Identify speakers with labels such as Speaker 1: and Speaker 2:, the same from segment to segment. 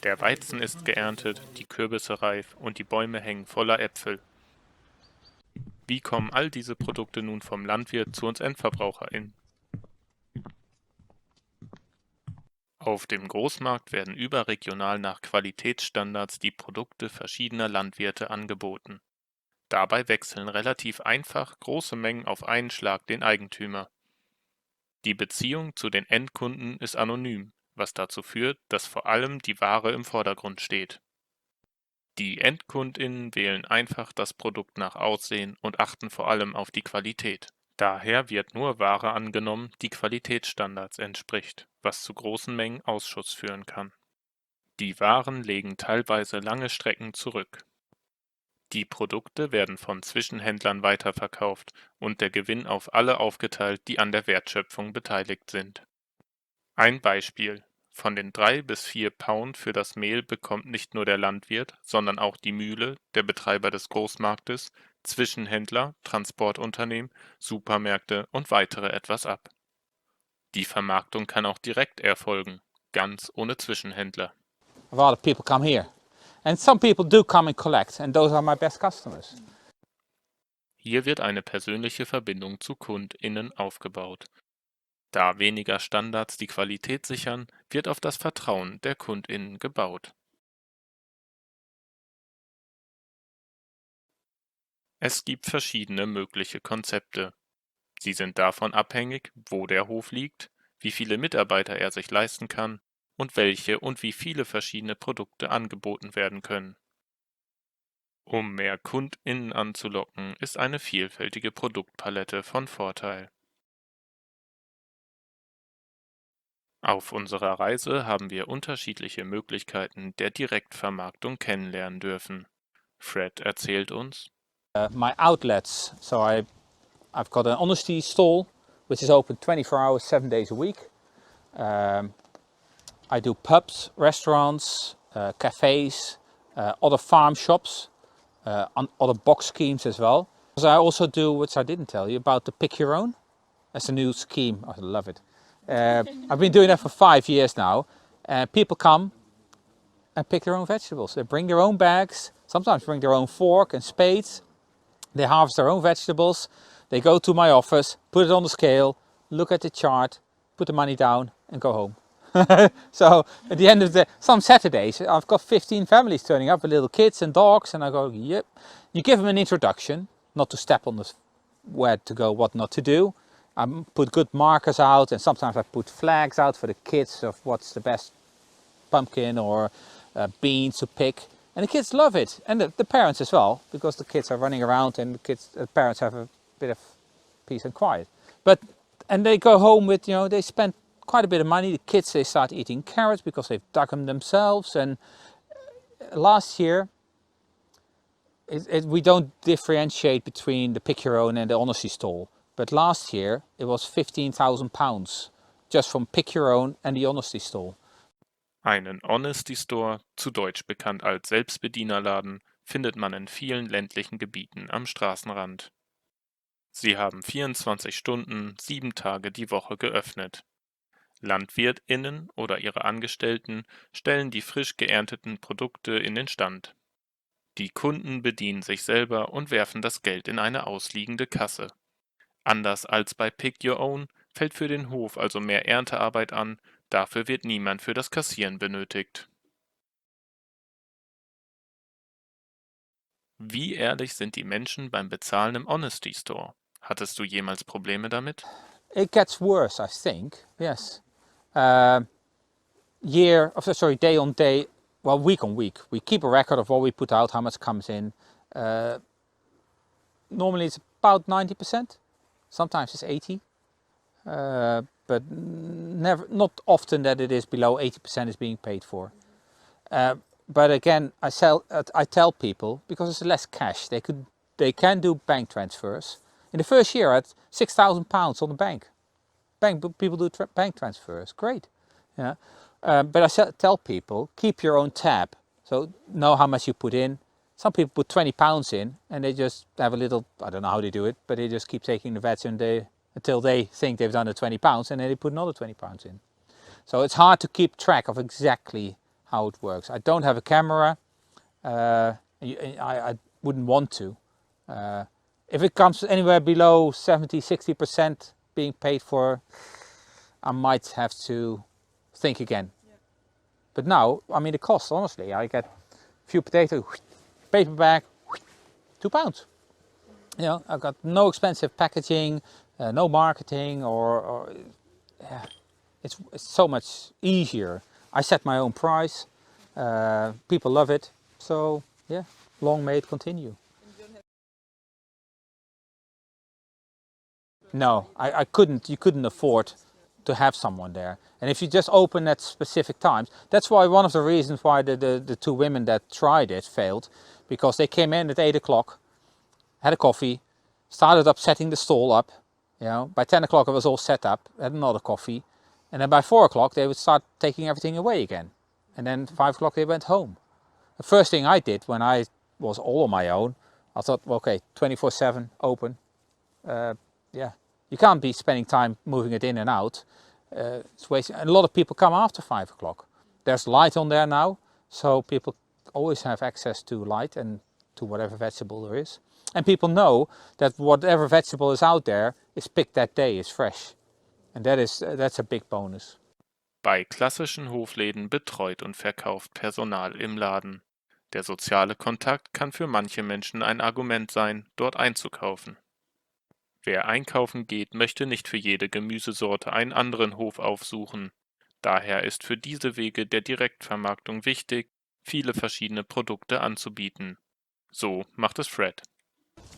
Speaker 1: Der Weizen ist geerntet, die Kürbisse reif und die Bäume hängen voller Äpfel. Wie kommen all diese Produkte nun vom Landwirt zu uns EndverbraucherInnen? Auf dem Großmarkt werden überregional nach Qualitätsstandards die Produkte verschiedener Landwirte angeboten. Dabei wechseln relativ einfach große Mengen auf einen Schlag den Eigentümer. Die Beziehung zu den Endkunden ist anonym, was dazu führt, dass vor allem die Ware im Vordergrund steht. Die EndkundInnen wählen einfach das Produkt nach Aussehen und achten vor allem auf die Qualität. Daher wird nur Ware angenommen, die Qualitätsstandards entspricht, was zu großen Mengen Ausschuss führen kann. Die Waren legen teilweise lange Strecken zurück. Die Produkte werden von Zwischenhändlern weiterverkauft und der Gewinn auf alle aufgeteilt, die an der Wertschöpfung beteiligt sind. Ein Beispiel: Von den 3 bis 4 Pound für das Mehl bekommt nicht nur der Landwirt, sondern auch die Mühle, der Betreiber des Großmarktes, Zwischenhändler, Transportunternehmen, Supermärkte und weitere etwas ab. Die Vermarktung kann auch direkt erfolgen, ganz ohne Zwischenhändler.
Speaker 2: A lot of people come here. And some people do come and collect, and those are my best customers.
Speaker 1: Hier wird eine persönliche Verbindung zu KundInnen aufgebaut. Da weniger Standards die Qualität sichern, wird auf das Vertrauen der KundInnen gebaut. Es gibt verschiedene mögliche Konzepte. Sie sind davon abhängig, wo der Hof liegt, wie viele Mitarbeiter er sich leisten kann und welche und wie viele verschiedene Produkte angeboten werden können. Um mehr KundInnen anzulocken, ist eine vielfältige Produktpalette von Vorteil. Auf unserer Reise haben wir unterschiedliche Möglichkeiten der Direktvermarktung kennenlernen dürfen. Fred erzählt uns:
Speaker 2: My outlets, so I've got an honesty stall, which is open 24 hours, 7 days a week. I do pubs, restaurants, cafes, other farm shops, other box schemes as well. I also do, which I didn't tell you, about the pick your own. That's a new scheme. I love it. I've been doing that for 5 years now. People come and pick their own vegetables. They bring their own bags, sometimes bring their own fork and spades. They harvest their own vegetables. They go to my office, put it on the scale, look at the chart, put the money down and go home. So at the end of some Saturdays, I've got 15 families turning up with little kids and dogs, and I go, yep. You give them an introduction, not to step on where to go, what not to do. I put good markers out, and sometimes I put flags out for the kids of what's the best pumpkin or beans to pick. And the kids love it, and the parents as well, because the kids are running around and the parents have a bit of peace and quiet. And they go home with, they spend quite a bit of money. The kids, they start eating carrots because they've dug them themselves. And last year, we don't differentiate between the pick your own and the honesty stall. But last year, it was £15,000 just from pick your own and the honesty stall.
Speaker 1: Einen Honesty Store, zu Deutsch bekannt als Selbstbedienerladen, findet man in vielen ländlichen Gebieten am Straßenrand. Sie haben 24 Stunden, 7 Tage die Woche geöffnet. LandwirtInnen oder ihre Angestellten stellen die frisch geernteten Produkte in den Stand. Die Kunden bedienen sich selber und werfen das Geld in eine ausliegende Kasse. Anders als bei Pick Your Own fällt für den Hof also mehr Erntearbeit an, dafür wird niemand für das Kassieren benötigt. Wie ehrlich sind die Menschen beim Bezahlen im Honesty Store? Hattest du jemals Probleme damit?
Speaker 2: It gets worse, I think, yes. Day on day, well, week on week. We keep a record of what we put out, how much comes in. Normally it's about 90%. Sometimes it's 80%. But not often that it is below 80% is being paid for. But again, I tell people, because it's less cash, they can do bank transfers. In the first year, I had £6,000 on the bank. People do bank transfers, great. Yeah. But I tell people, keep your own tab. So know how much you put in. Some people put £20 in, and they just have a little, I don't know how they do it, but they just keep taking the veg until they think they've done the £20, and then they put another £20 in. So it's hard to keep track of exactly how it works. I don't have a camera. I wouldn't want to. If it comes anywhere below 70-60% being paid for, I might have to think again. But now, I mean, the cost, honestly, I get a few potatoes, paper bag, £2. You know, I've got no expensive packaging, no marketing, or yeah, it's so much easier. I set my own price. People love it. So yeah, long may it continue. No, I couldn't. You couldn't afford to have someone there. And if you just open at specific times, that's why one of the reasons why the two women that tried it failed, because they came in at 8 o'clock, had a coffee, started up setting the stall up. You know, by 10 o'clock it was all set up, had another coffee, and then by 4 o'clock they would start taking everything away again. And then 5 o'clock they went home. The first thing I did when I was all on my own, I thought, well, okay, 24/7 open. Yeah, you can't be spending time moving it in and out. It's wasting. And a lot of people come after 5 o'clock. There's light on there now, so people always have access to light and to whatever vegetable there is. And people know that whatever vegetable is out there is picked that day, is fresh. And that's a big bonus.
Speaker 1: Bei klassischen Hofläden betreut und verkauft Personal im Laden. Der soziale Kontakt kann für manche Menschen ein Argument sein, dort einzukaufen. Wer einkaufen geht, möchte nicht für jede Gemüsesorte einen anderen Hof aufsuchen. Daher ist für diese Wege der Direktvermarktung wichtig, viele verschiedene Produkte anzubieten. So macht es Fred.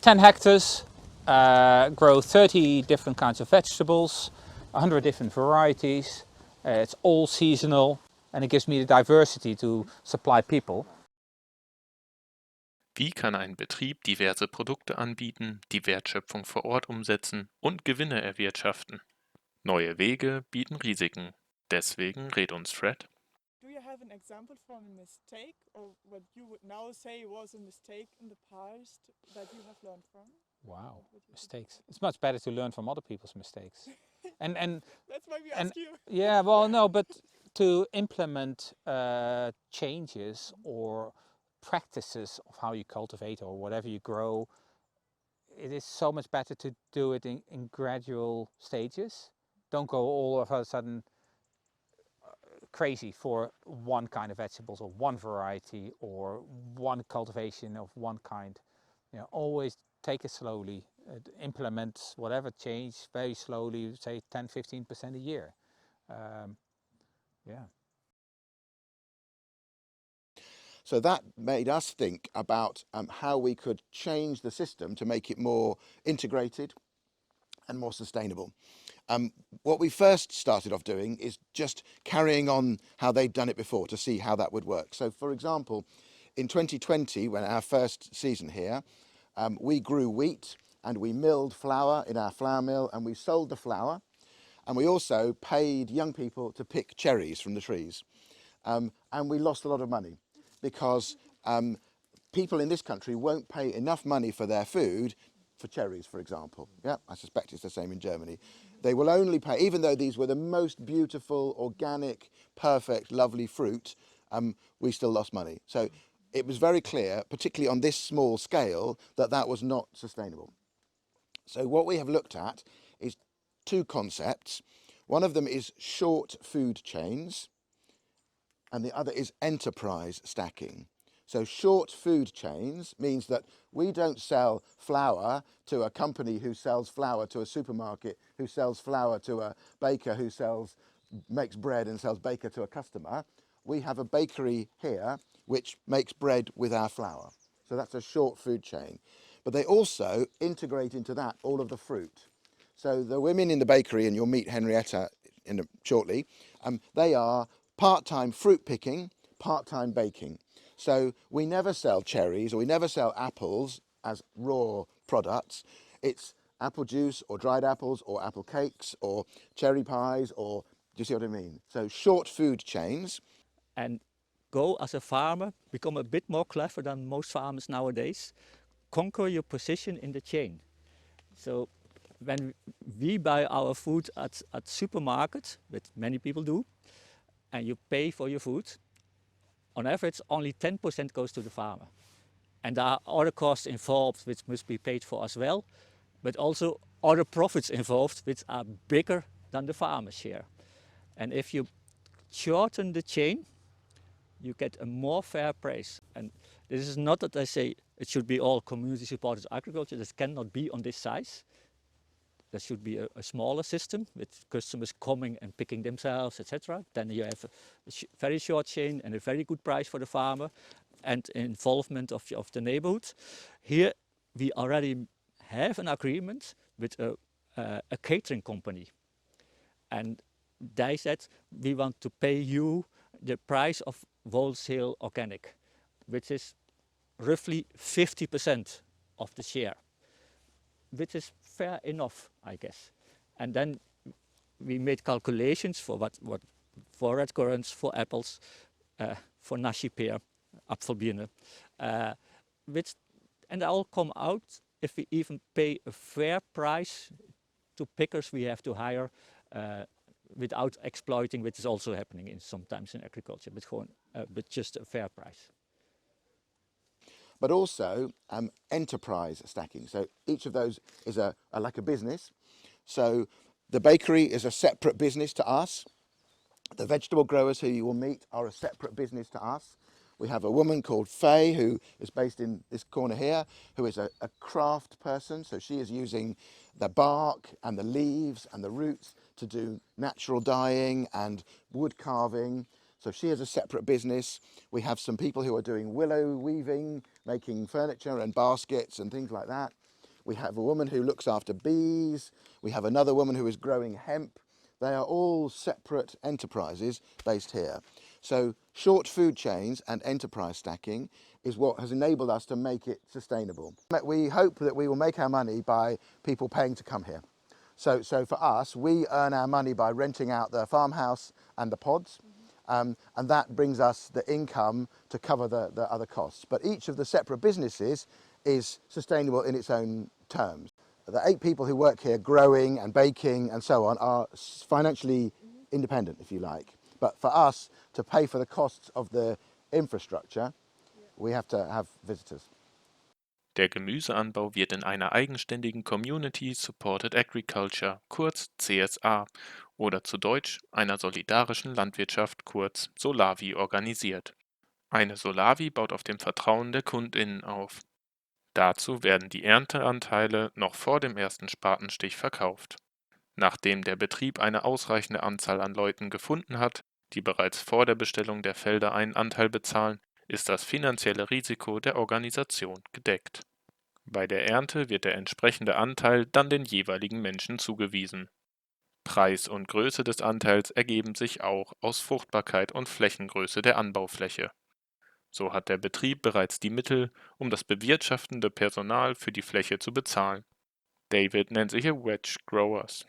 Speaker 2: 10 hectares, grow 30 different kinds of vegetables, 100 different varieties. It's all seasonal and it gives me the diversity to supply people.
Speaker 1: Wie kann ein Betrieb diverse Produkte anbieten, die Wertschöpfung vor Ort umsetzen und Gewinne erwirtschaften? Neue Wege bieten Risiken. Deswegen rät uns Fred.
Speaker 3: Do you have an example from a mistake or what you would now say was a mistake in the past that you have learned from?
Speaker 2: Wow, mistakes. It's much better to learn from other people's mistakes. And
Speaker 3: That's why we ask you.
Speaker 2: yeah, well, no, but to implement changes or practices of how you cultivate or whatever you grow, it is so much better to do it in gradual stages. Don't go all of a sudden crazy for one kind of vegetables or one variety or one cultivation of one kind. You know, always take it slowly, implement whatever change very slowly, say 10-15% a year. Yeah.
Speaker 4: So that made us think about how we could change the system to make it more integrated and more sustainable. What we first started off doing is just carrying on how they'd done it before to see how that would work. So for example, in 2020, when our first season here, we grew wheat and we milled flour in our flour mill and we sold the flour, and we also paid young people to pick cherries from the trees. And we lost a lot of money because people in this country won't pay enough money for their food for cherries, for example. Yeah, I suspect it's the same in Germany. They will only pay, even though these were the most beautiful, organic, perfect, lovely fruit, we still lost money. So it was very clear, particularly on this small scale, that that was not sustainable. So what we have looked at is two concepts. One of them is short food chains, and the other is enterprise stacking. So short food chains means that we don't sell flour to a company who sells flour to a supermarket, who sells flour to a baker who makes bread and sells baker to a customer. We have a bakery here which makes bread with our flour. So that's a short food chain. But they also integrate into that all of the fruit. So the women in the bakery, and you'll meet Henrietta shortly, they are part-time fruit picking, part-time baking. So we never sell cherries or we never sell apples as raw products. It's apple juice or dried apples or apple cakes or cherry pies, or do you see what I mean? So short food chains.
Speaker 5: And go as a farmer, become a bit more clever than most farmers nowadays. Conquer your position in the chain. So when we buy our food at supermarkets, which many people do, and you pay for your food, on average only 10% goes to the farmer. And there are other costs involved which must be paid for as well, but also other profits involved which are bigger than the farmer's share. And if you shorten the chain, you get a more fair price. And this is not that I say it should be all community supported agriculture. This cannot be on this size. There should be a smaller system with customers coming and picking themselves, etc. Then you have a very short chain and a very good price for the farmer and involvement of the neighborhood. Here we already have an agreement with a catering company. And they said, we want to pay you the price of wholesale organic, which is roughly 50% of the share, which is fair enough, I guess. And then we made calculations for what for red currants, for apples, for nasi pear, apfelbirne, and they all come out if we even pay a fair price to pickers we have to hire without exploiting, which is also happening sometimes in agriculture, but just a fair price.
Speaker 4: But also enterprise stacking. So each of those is like a business. So the bakery is a separate business to us. The vegetable growers who you will meet are a separate business to us. We have a woman called Faye who is based in this corner here, who is a craft person. So she is using the bark and the leaves and the roots to do natural dyeing and wood carving. So she has a separate business. We have some people who are doing willow weaving, making furniture and baskets and things like that. We have a woman who looks after bees. We have another woman who is growing hemp. They are all separate enterprises based here. So short food chains and enterprise stacking is what has enabled us to make it sustainable. We hope that we will make our money by people paying to come here. So for us, we earn our money by renting out the farmhouse and the pods. And that brings us the income to cover the other costs. But each of the separate businesses is sustainable in its own terms. The 8 people who work here growing and baking and so on are financially independent, if you like. But for us to pay for the costs of the infrastructure, we have to have visitors.
Speaker 1: Der Gemüseanbau wird in einer eigenständigen Community Supported Agriculture, kurz CSA, oder zu Deutsch einer solidarischen Landwirtschaft, kurz Solavi, organisiert. Eine Solavi baut auf dem Vertrauen der KundInnen auf. Dazu werden die Ernteanteile noch vor dem ersten Spatenstich verkauft. Nachdem der Betrieb eine ausreichende Anzahl an Leuten gefunden hat, die bereits vor der Bestellung der Felder einen Anteil bezahlen, ist das finanzielle Risiko der Organisation gedeckt. Bei der Ernte wird der entsprechende Anteil dann den jeweiligen Menschen zugewiesen. Preis und Größe des Anteils ergeben sich auch aus Fruchtbarkeit und Flächengröße der Anbaufläche. So hat der Betrieb bereits die Mittel, um das bewirtschaftende Personal für die Fläche zu bezahlen. David nennt sie hier Veg Growers.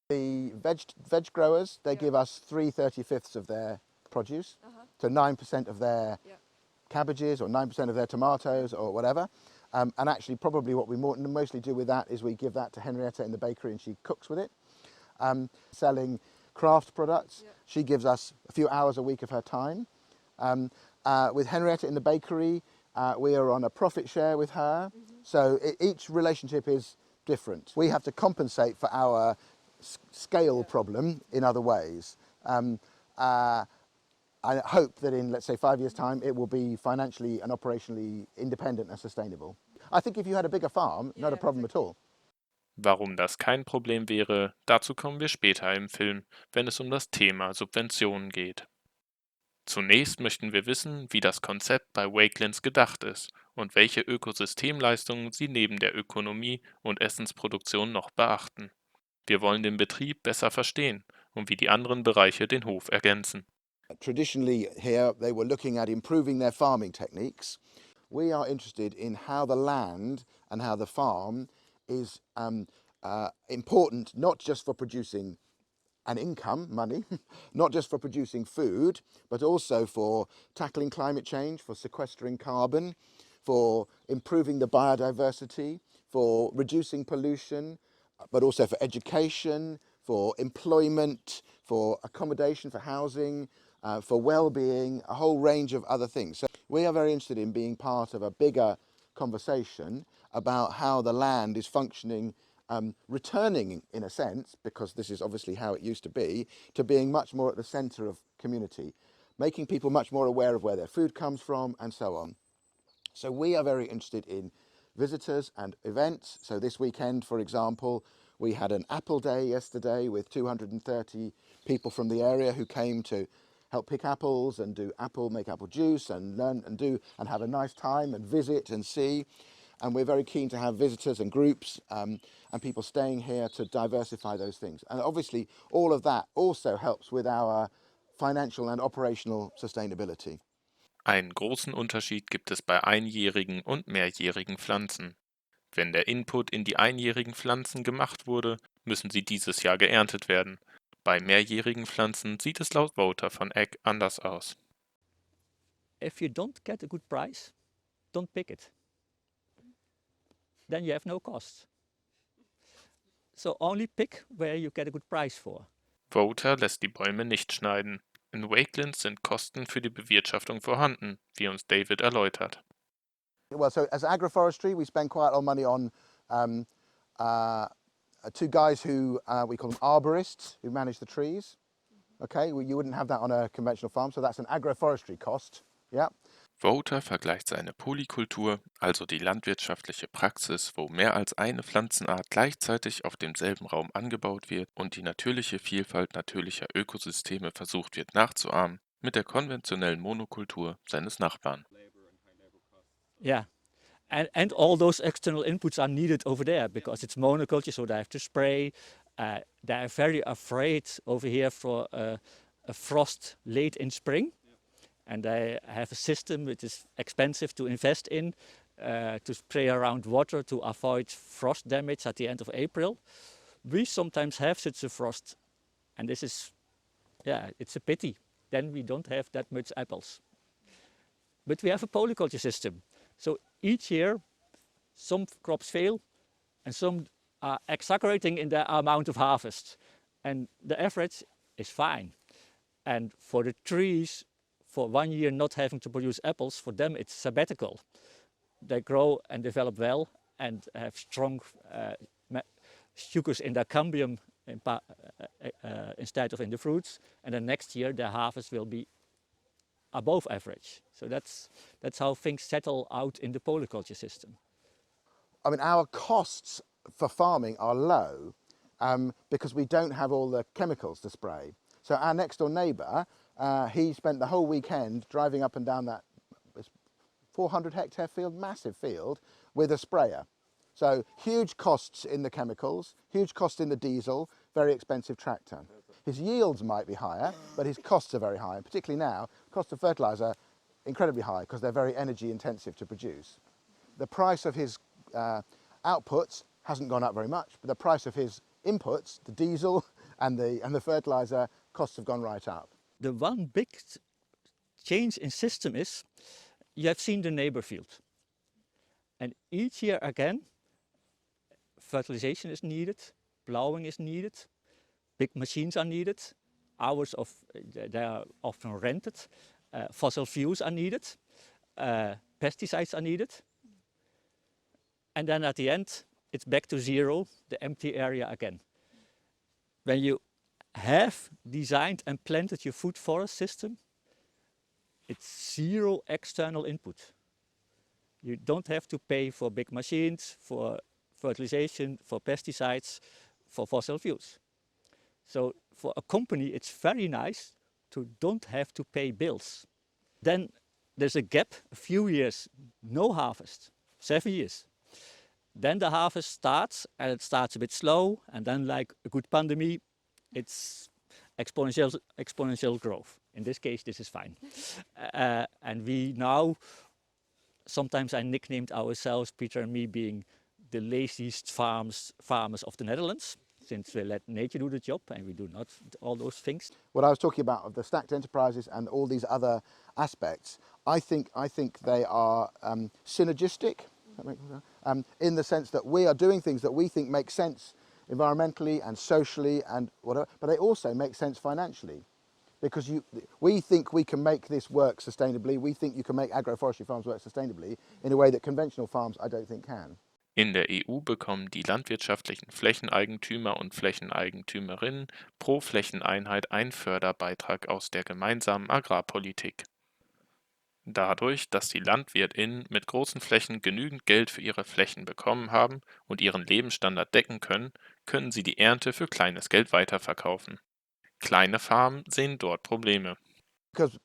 Speaker 4: The veg growers, they give us 3/35 of their produce, so 9% of their cabbages or 9% of their tomatoes or whatever. And actually probably what we mostly do with that is we give that to Henrietta in the bakery and she cooks with it. Selling craft products, she gives us a few hours a week of her time. With Henrietta in the bakery, we are on a profit share with her. So each relationship is different. We have to compensate for our scale problem in other ways. I hope that in, let's say, 5 years' time, it will be financially and operationally independent and sustainable. I think if you had a bigger farm, not a problem at all.
Speaker 1: Warum das kein Problem wäre, dazu kommen wir später im Film, wenn es um das Thema Subventionen geht. Zunächst möchten wir wissen, wie das Konzept bei Wakelands gedacht ist und welche Ökosystemleistungen sie neben der Ökonomie und Essensproduktion noch beachten. Wir wollen den Betrieb besser verstehen und wie die anderen Bereiche den Hof ergänzen.
Speaker 4: Traditionally here, they were looking at improving their farming techniques. We are interested in how the land and how the farm is important, not just for producing an income, money, not just for producing food, but also for tackling climate change, for sequestering carbon, for improving the biodiversity, for reducing pollution, but also for education, for employment, for accommodation, for housing, for well-being, a whole range of other things. So we are very interested in being part of a bigger conversation about how the land is functioning, returning in a sense, because this is obviously how it used to be, to being much more at the centre of community, making people much more aware of where their food comes from and so on. So we are very interested in visitors and events. So this weekend, for example, we had an apple day yesterday with 230 people from the area who came to help pick apples and make apple juice and learn and have a nice time and visit and see. And we're very keen to have visitors and groups and people staying here to diversify those things. And obviously all of that also helps with our financial and operational sustainability.
Speaker 1: Einen großen Unterschied gibt es bei einjährigen und mehrjährigen Pflanzen. Wenn der Input in die einjährigen Pflanzen gemacht wurde, müssen sie dieses Jahr geerntet werden. Bei mehrjährigen Pflanzen sieht es laut Wouter von Eck anders aus.
Speaker 5: If you don't get a good price, don't pick it. Then you have no costs. So only pick where you get a good price for.
Speaker 1: Wouter lässt die Bäume nicht schneiden. In Wakelands sind Kosten für die Bewirtschaftung vorhanden, wie uns David erläutert.
Speaker 4: Well, so as agroforestry, we spend quite a lot of money on two guys who we call them arborists, who manage the trees. Okay, well, you wouldn't have that on a conventional farm, so that's an agroforestry cost. Yeah.
Speaker 1: Wouter vergleicht seine Polykultur, also die landwirtschaftliche Praxis, wo mehr als eine Pflanzenart gleichzeitig auf demselben Raum angebaut wird und die natürliche Vielfalt natürlicher Ökosysteme versucht wird nachzuahmen, mit der konventionellen Monokultur seines Nachbarn.
Speaker 5: Yeah. And all those external inputs are needed over there because it's monoculture, so they have to spray. They're very afraid over here for a frost late in spring. And they have a system which is expensive to invest in, to spray around water to avoid frost damage at the end of April. We sometimes have such a frost, and this is, yeah, it's a pity. Then we don't have that much apples. But we have a polyculture system. So each year, some crops fail, and some are exaggerating in their amount of harvest. And the average is fine. And for the trees, for 1 year not having to produce apples, for them it's sabbatical. They grow and develop well and have strong sugars in their cambium instead of in the fruits. And then next year their harvest will be above average. So that's how things settle out in the polyculture system.
Speaker 4: I mean, our costs for farming are low because we don't have all the chemicals to spray. So our next door neighbour, he spent the whole weekend driving up and down that 400 hectare field, massive field, with a sprayer. So huge costs in the chemicals, huge cost in the diesel, very expensive tractor. His yields might be higher, but his costs are very high, and particularly now, cost of fertiliser incredibly high because they're very energy intensive to produce. The price of his outputs hasn't gone up very much, but the price of his inputs, the diesel and the fertiliser, costs have gone right up.
Speaker 5: The one big change in system is, you have seen the neighbor field. And each year again, fertilization is needed, plowing is needed, big machines are needed, they are often rented, fossil fuels are needed, pesticides are needed. And then at the end, it's back to zero, the empty area again. When you have designed and planted your food forest system, it's zero external input. You don't have to pay for big machines, for fertilization, for pesticides, for fossil fuels. So for a company, it's very nice to don't have to pay bills. Then there's a gap, a few years, no harvest, 7 years. Then the harvest starts, and it starts a bit slow, and then like a good pandemic, it's exponential growth. In this case, this is fine. And we now, sometimes I nicknamed ourselves, Peter and me, being the laziest farmers of the Netherlands, since we let nature do the job and we do not all those things.
Speaker 4: What I was talking about of the stacked enterprises and all these other aspects, I think they are synergistic, in the sense that we are doing things that we think make sense environmentally and socially and whatever, but they also make sense financially. because we think we can make this work sustainably. We think you can make agroforestry farms work sustainably in a way that conventional farms, I don't think, can.
Speaker 1: In der EU bekommen die landwirtschaftlichen Flächeneigentümer und Flächeneigentümerinnen pro Flächeneinheit einen Förderbeitrag aus der gemeinsamen Agrarpolitik. Dadurch, dass die LandwirtInnen mit großen Flächen genügend Geld für ihre Flächen bekommen haben und ihren Lebensstandard decken können, können sie die Ernte für kleines Geld weiterverkaufen. Kleine Farmen sehen dort Probleme.
Speaker 4: Because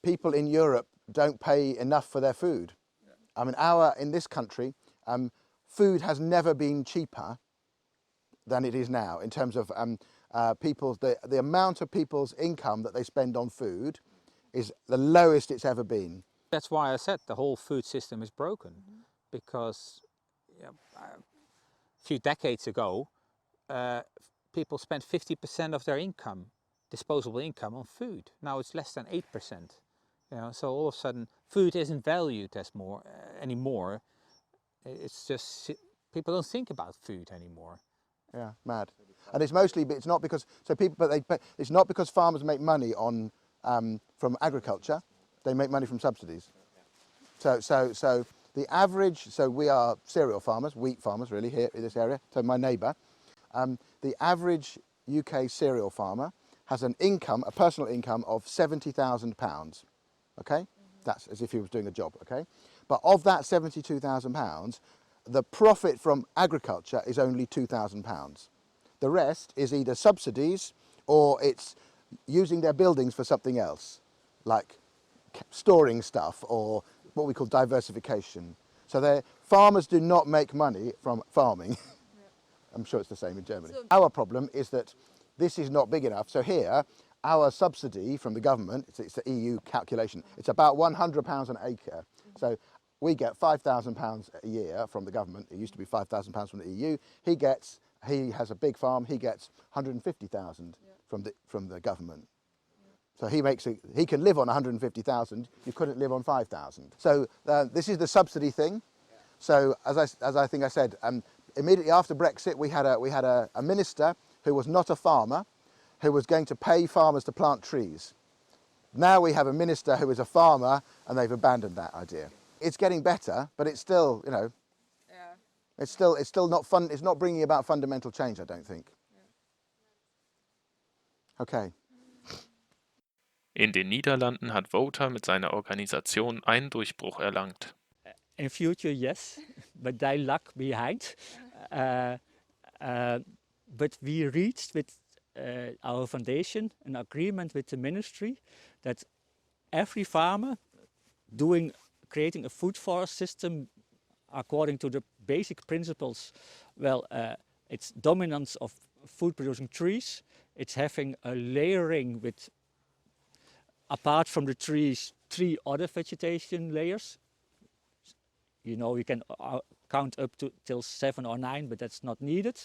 Speaker 4: people in Europe don't pay enough for their food. I mean, in this country, food has never been cheaper than it is now in terms of the amount of people's income that they spend on food is the lowest it's ever been.
Speaker 2: That's why I said the whole food system is broken, because a few decades ago, people spent 50% of their income, disposable income, on food. Now it's less than 8%. So all of a sudden, food isn't valued anymore. It's just people don't think about food anymore.
Speaker 4: Yeah, mad. And it's not because it's not because farmers make money from agriculture. They make money from subsidies. So the average. So we are cereal farmers, wheat farmers, really, here in this area. So my neighbour, the average UK cereal farmer has a personal income of £70,000. Okay, that's as if he was doing a job. Okay, but of that £72,000, the profit from agriculture is only £2,000. The rest is either subsidies or it's using their buildings for something else, like storing stuff or what we call diversification. So farmers do not make money from farming. I'm sure it's the same in Germany. Our problem is that this is not big enough. So here, our subsidy from the government, it's the EU calculation, it's about £100 an acre. So we get £5,000 a year from the government. It used to be £5,000 from the EU. He has a big farm. He gets 150,000 from the government. So he can live on 150,000. You couldn't live on 5,000. So this is the subsidy thing. So as I think I said, immediately after Brexit, we had a minister who was not a farmer, who was going to pay farmers to plant trees. Now we have a minister who is a farmer, and they've abandoned that idea. It's getting better, but it's still, it's still not fun. It's not bringing about fundamental change, I don't think. Okay.
Speaker 1: In den Niederlanden hat Voter mit seiner Organisation einen Durchbruch erlangt.
Speaker 5: In future, yes, but they lag behind. But we reached with our foundation an agreement with the ministry that every farmer creating a food forest system according to the basic principles, it's dominance of food producing trees, it's having a layering with, apart from the trees, 3 other vegetation layers. You can count up till 7 or 9, but that's not needed.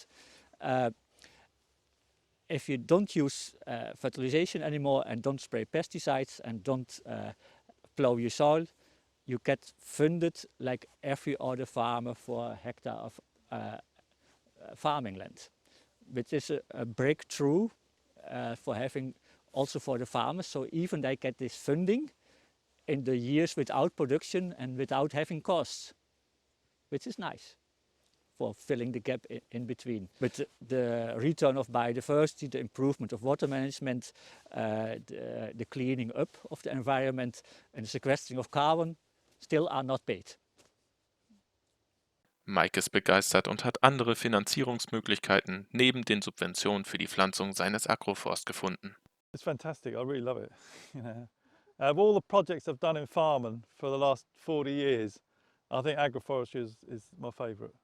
Speaker 5: If you don't use fertilization anymore and don't spray pesticides and don't plow your soil, you get funded like every other farmer for a hectare of farming land, which is a breakthrough for having also for the farmers. So even they get this funding in the years without production and without having costs, which is nice for filling the gap in between. But the return of biodiversity, the improvement of water management, the cleaning up of the environment and the sequestering of carbon still are not paid.
Speaker 1: Mike ist begeistert und hat andere Finanzierungsmöglichkeiten neben den Subventionen für die Pflanzung seines Agroforst gefunden.
Speaker 6: It's fantastic. I really love it. Of all the projects I've done in farming for the last 40 years, I think agroforestry is my favourite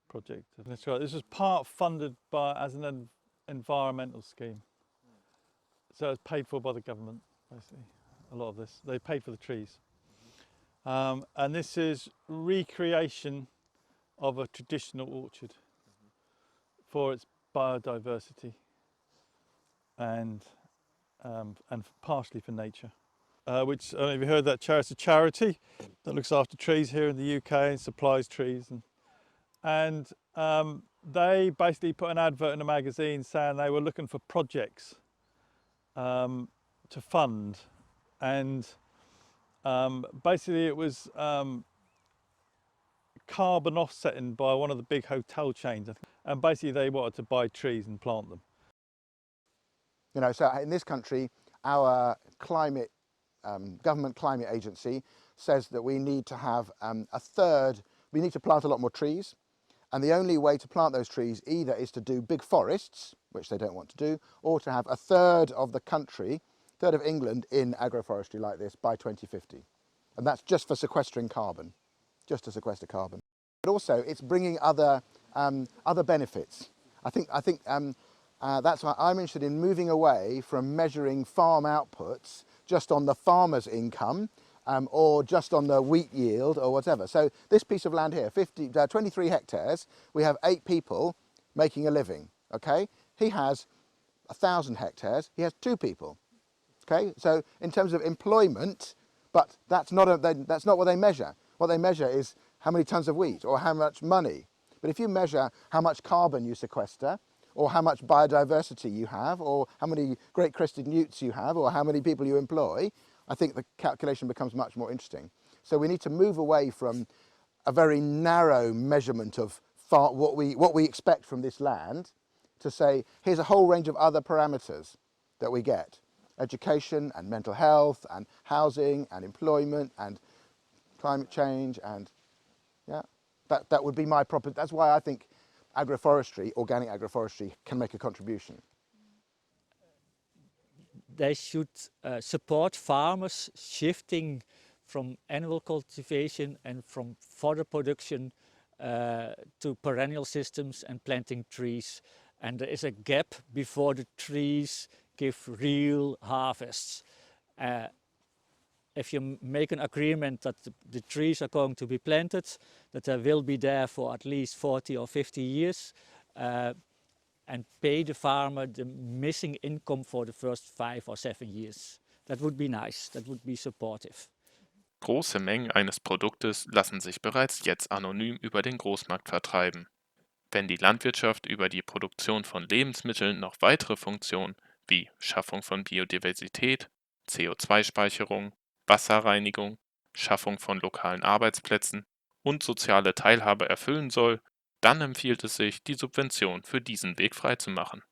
Speaker 6: project. That's right. This was part funded as an environmental scheme. So it's paid for by the government, basically, a lot of this. They paid for the trees. And this is recreation of a traditional orchard for its biodiversity and partially for nature. Which, I don't know if you heard that, it's a charity that looks after trees here in the UK and supplies trees. And they basically put an advert in a magazine saying they were looking for projects to fund, and basically it was carbon offsetting by one of the big hotel chains, and basically they wanted to buy trees and plant them.
Speaker 4: You know, so in this country, our climate government climate agency says that we need to have we need to plant a lot more trees, and the only way to plant those trees either is to do big forests, which they don't want to do, or to have a third of the country, third of England in agroforestry like this by 2050. And that's just for sequestering carbon, just to sequester carbon. But also it's bringing other benefits. I think that's why I'm interested in moving away from measuring farm outputs just on the farmer's income or just on the wheat yield or whatever. So this piece of land here, 23 hectares, we have 8 people making a living, okay? He has 1,000 hectares, he has 2 people, okay? So in terms of employment, but that's not what they measure. What they measure is how many tons of wheat or how much money. But if you measure how much carbon you sequester, or how much biodiversity you have, or how many great crested newts you have, or how many people you employ, I think the calculation becomes much more interesting. So we need to move away from a very narrow measurement of what we expect from this land to say, here's a whole range of other parameters that we get. Education and mental health and housing and employment and climate change, and yeah, that would be my proper, that's why I think agroforestry, organic agroforestry, can make a contribution.
Speaker 5: They should support farmers shifting from annual cultivation and from fodder production to perennial systems and planting trees. And there is a gap before the trees give real harvests. If you make an agreement that the trees are going to be planted, that they will be there for at least 40 or 50 years, and pay the farmer the missing income for the first 5 or 7 years. That would be nice, that would be supportive.
Speaker 1: Große Mengen eines Produktes lassen sich bereits jetzt anonym über den Großmarkt vertreiben. Wenn die Landwirtschaft über die Produktion von Lebensmitteln noch weitere Funktionen wie Schaffung von Biodiversität, CO2-Speicherung, Wasserreinigung, Schaffung von lokalen Arbeitsplätzen und soziale Teilhabe erfüllen soll, dann empfiehlt es sich, die Subvention für diesen Weg freizumachen.